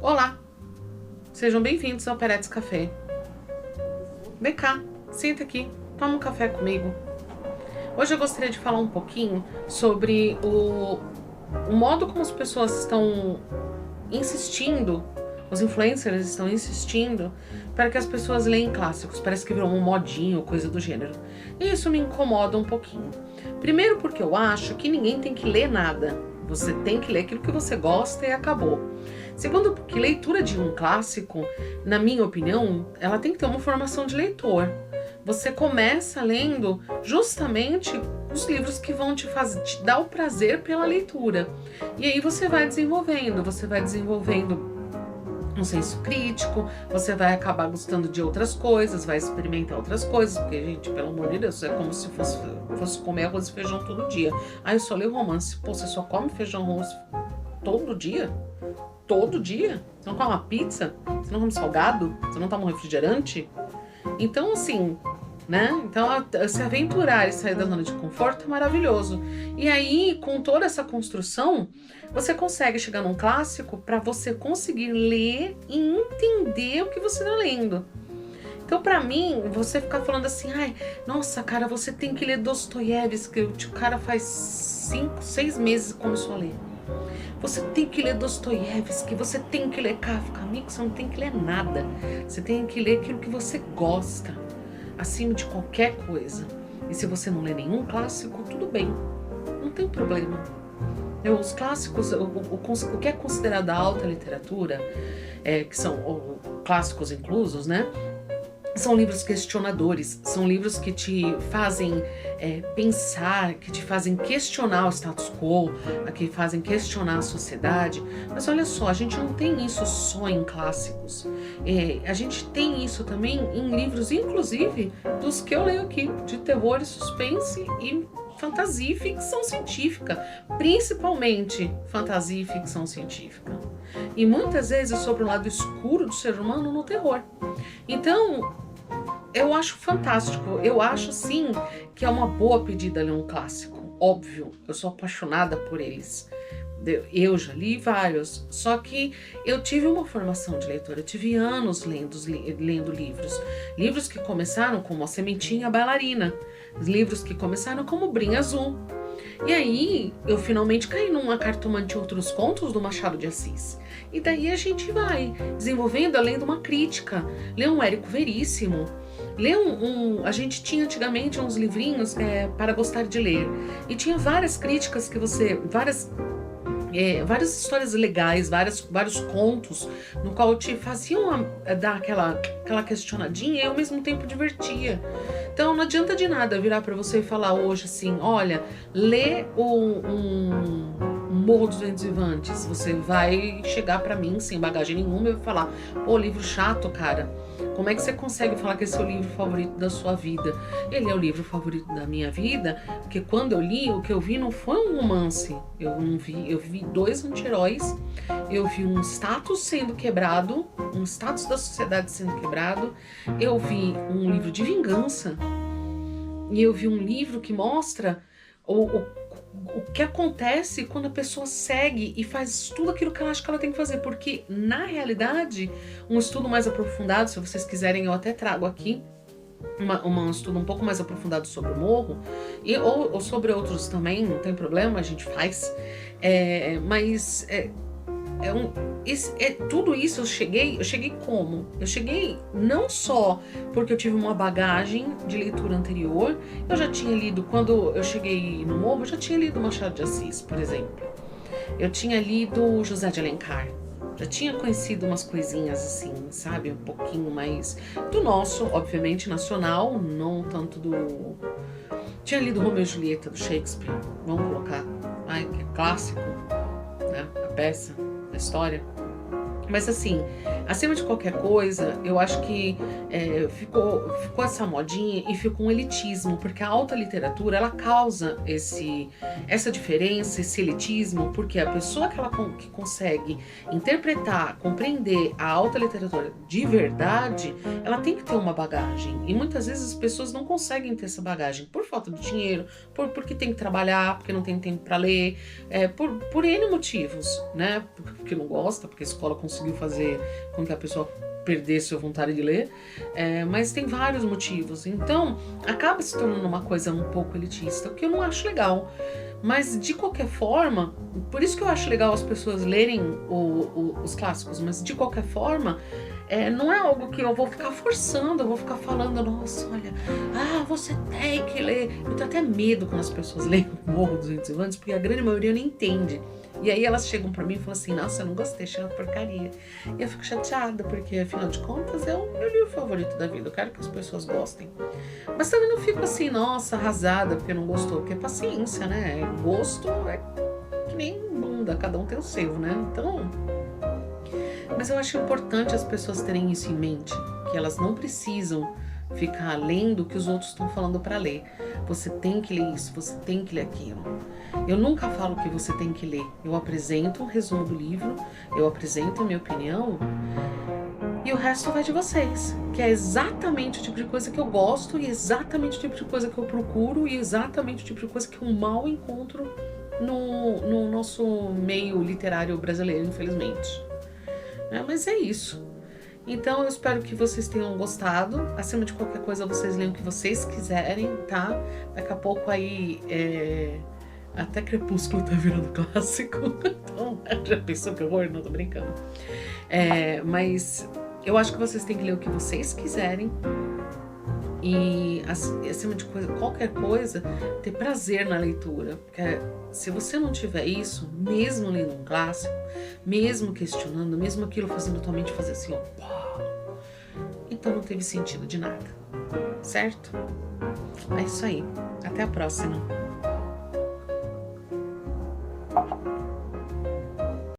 Olá, sejam bem-vindos ao Peretes Café. Vem cá, senta aqui, toma um café comigo. Hoje eu gostaria de falar um pouquinho sobre o modo como as pessoas estão insistindo, os influencers estão insistindo para que as pessoas leem clássicos. Parece que virou um modinho, coisa do gênero. E isso me incomoda um pouquinho. Primeiro porque eu acho que ninguém tem que ler nada. Você tem que ler aquilo que você gosta e acabou. Segundo, porque leitura de um clássico, na minha opinião, ela tem que ter uma formação de leitor. Você começa lendo justamente os livros que vão te dar o prazer pela leitura. E aí você vai desenvolvendo um senso crítico, você vai acabar gostando de outras coisas, vai experimentar outras coisas, porque, gente, pelo amor de Deus, é como se fosse comer arroz e feijão todo dia. Eu só leio romance. Pô, você só come feijão e arroz todo dia? Todo dia? Você não come uma pizza? Você não come salgado? Você não toma um refrigerante? Então, assim, né? Então, se aventurar e sair da zona de conforto é maravilhoso. E aí, com toda essa construção, você consegue chegar num clássico para você conseguir ler e entender o que você está lendo. Então, pra mim, você ficar falando assim, ai, nossa, cara, você tem que ler Dostoiévski, o cara faz 5, 6 meses que começou a ler. Você tem que ler Dostoiévski, você tem que ler Kafka. Amigo, você não tem que ler nada. Você tem que ler aquilo que você gosta, acima de qualquer coisa. E se você não lê nenhum clássico, tudo bem, não tem problema. Os clássicos, o que é considerado a alta literatura, que são clássicos inclusos, né? São livros questionadores, são livros que te fazem pensar, que te fazem questionar o status quo, que fazem questionar a sociedade. Mas olha só, a gente não tem isso só em clássicos. A gente tem isso também em livros, inclusive dos que eu leio aqui, de terror e suspense e fantasia e ficção científica, principalmente fantasia e ficção científica. E muitas vezes sobre o lado escuro do ser humano no terror. Então, eu acho fantástico, eu acho sim que é uma boa pedida ler um clássico, óbvio, eu sou apaixonada por eles. Eu já li vários, só que eu tive uma formação de leitora, eu tive anos lendo livros que começaram como A Sementinha Bailarina, livros que começaram como Brim Azul. E aí, eu finalmente caí numa Cartomante e Outros Contos do Machado de Assis. E daí a gente vai desenvolvendo, além de uma crítica, ler um Érico Veríssimo, ler a gente tinha antigamente uns livrinhos para gostar de ler. E tinha várias críticas que várias histórias legais, vários contos, no qual te faziam dar aquela questionadinha e ao mesmo tempo divertia. Então não adianta de nada virar para você e falar hoje assim, olha, lê um Morro dos Ventos Vivantes. Você vai chegar para mim sem bagagem nenhuma e vai falar, pô, livro chato, cara. Como é que você consegue falar que esse é o livro favorito da sua vida? Ele é o livro favorito da minha vida, porque quando eu li, o que eu vi não foi um romance. Eu vi 2 anti-heróis, eu vi um status sendo quebrado, um status da sociedade sendo quebrado, eu vi um livro de vingança, e eu vi um livro que mostra o que acontece quando a pessoa segue e faz tudo aquilo que ela acha que ela tem que fazer, porque na realidade, um estudo mais aprofundado, se vocês quiserem eu até trago aqui, um estudo um pouco mais aprofundado sobre o Morro, ou sobre outros também, não tem problema, a gente faz, tudo isso eu cheguei como? Eu cheguei não só porque eu tive uma bagagem de leitura anterior, eu já tinha lido, quando eu cheguei no Morro, eu já tinha lido Machado de Assis, por exemplo. Eu tinha lido José de Alencar, já tinha conhecido umas coisinhas assim, sabe? Um pouquinho mais do nosso, obviamente, nacional, não tanto do... Tinha lido Romeu e Julieta, do Shakespeare, vamos colocar, que é clássico, né? A peça, a história. Mas assim, acima de qualquer coisa, eu acho que ficou essa modinha e ficou um elitismo, porque a alta literatura, ela causa essa diferença, esse elitismo, porque a pessoa que consegue interpretar, compreender a alta literatura de verdade, ela tem que ter uma bagagem. E muitas vezes as pessoas não conseguem ter essa bagagem por falta de dinheiro, porque tem que trabalhar, porque não tem tempo para ler, por N motivos, né? Porque não gosta, porque a escola conseguiu fazer com que a pessoa perdesse a vontade de ler, mas tem vários motivos. Então, acaba se tornando uma coisa um pouco elitista, o que eu não acho legal. Mas, de qualquer forma, por isso que eu acho legal as pessoas lerem os clássicos, mas de qualquer forma, não é algo que eu vou ficar forçando, eu vou ficar falando, nossa, olha, você tem que ler. Eu tenho até medo quando as pessoas leem o Morro dos Ventos Vivantes, porque a grande maioria não entende. E aí elas chegam pra mim e falam assim, nossa, eu não gostei, achei uma porcaria. E eu fico chateada, porque afinal de contas é o meu livro favorito da vida, eu quero que as pessoas gostem. Mas também não fico assim, nossa, arrasada porque não gostou, porque é paciência, né? Gosto é que nem bunda, cada um tem o seu, né? Então... Mas eu acho importante as pessoas terem isso em mente, que elas não precisam ficar lendo o que os outros estão falando para ler. Você tem que ler isso, você tem que ler aquilo. Eu nunca falo o que você tem que ler. Eu apresento um resumo do livro, eu apresento a minha opinião e o resto vai de vocês. Que é exatamente o tipo de coisa que eu gosto e exatamente o tipo de coisa que eu procuro e exatamente o tipo de coisa que eu mal encontro no nosso meio literário brasileiro, infelizmente. Mas é isso. Então eu espero que vocês tenham gostado. Acima de qualquer coisa, vocês leiam o que vocês quiserem, tá? Daqui a pouco aí até Crepúsculo tá virando clássico. Então, já pensou que horror? Não, tô brincando. Mas eu acho que vocês têm que ler o que vocês quiserem. E acima de qualquer coisa, ter prazer na leitura. Porque se você não tiver isso, mesmo lendo um clássico, mesmo questionando, mesmo aquilo fazendo a tua mente fazer assim, ó, então não teve sentido de nada, certo? É isso aí. Até a próxima.